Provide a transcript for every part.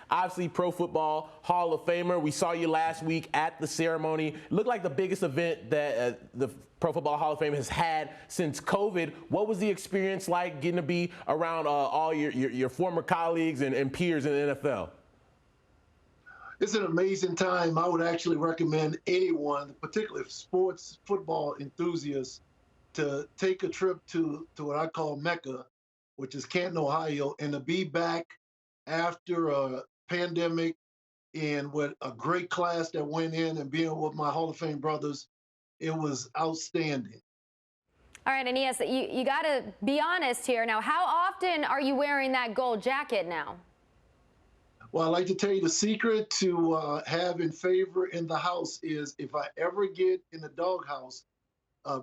obviously Pro Football Hall of Famer. We saw you last week at the ceremony. It looked like the biggest event that the Pro Football Hall of Fame has had since COVID. What was the experience like getting to be around all your former colleagues and peers in the NFL? It's an amazing time. I would actually recommend anyone, particularly sports football enthusiasts, to take a trip to what I call Mecca, which is Canton, Ohio, and to be back after a pandemic and with a great class that went in and being with my Hall of Fame brothers. It was outstanding. All right, Aeneas, you got to be honest here. Now, how often are you wearing that gold jacket now? Well, I'd like to tell you the secret to have in favor in the house is if I ever get in the doghouse,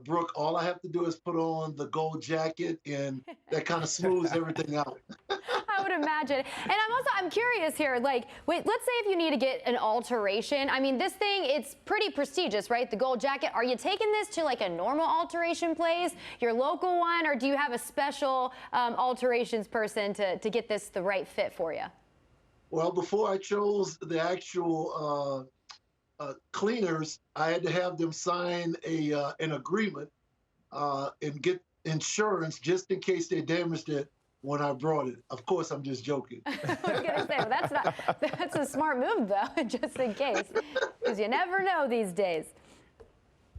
Brooke, all I have to do is put on the gold jacket, and that kind of smooths everything out. I would imagine. And I'm curious here, like, wait, let's say if you need to get an alteration. I mean, this thing, it's pretty prestigious, right? The gold jacket. Are you taking this to like a normal alteration place, your local one, or do you have a special alterations person to get this the right fit for you? Well, before I chose the actual cleaners, I had to have them sign an agreement and get insurance just in case they damaged it when I brought it. Of course, I'm just joking. I was gonna say, well, that's a smart move though, just in case, because you never know these days.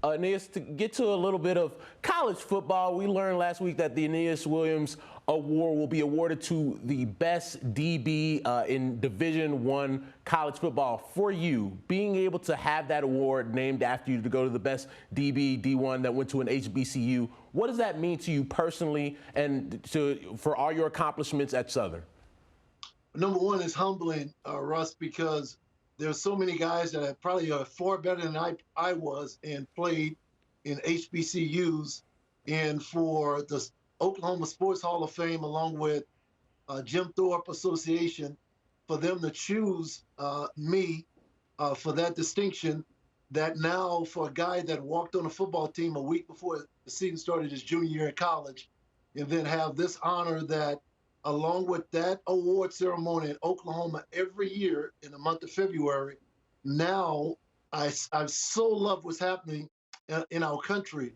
Aeneas, to get to a little bit of college football, we learned last week that the Aeneas Williams Award will be awarded to the best DB in Division I college football. For you, being able to have that award named after you to go to the best DB, D1 that went to an HBCU, what does that mean to you personally and for all your accomplishments at Southern? Number one, it's humbling, Russ, because there's so many guys that are probably far better than I was and played in HBCUs. And for the Oklahoma Sports Hall of Fame, along with Jim Thorpe Association, for them to choose me for that distinction, that now for a guy that walked on a football team a week before the season started his junior year in college, and then have this honor that along with that award ceremony in Oklahoma every year in the month of February, now I so love what's happening in our country.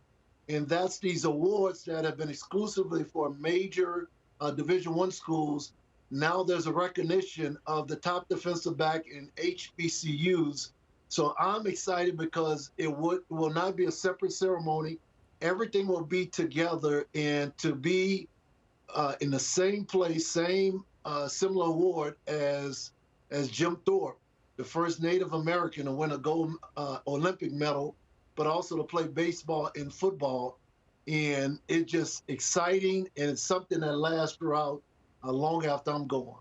And that's these awards that have been exclusively for major Division I schools. Now there's a recognition of the top defensive back in HBCUs. So I'm excited because it will not be a separate ceremony. Everything will be together, and to be in the same place, same similar award as Jim Thorpe, the first Native American to win a gold Olympic medal, but also to play baseball and football. And it's just exciting, and it's something that lasts throughout long after I'm gone.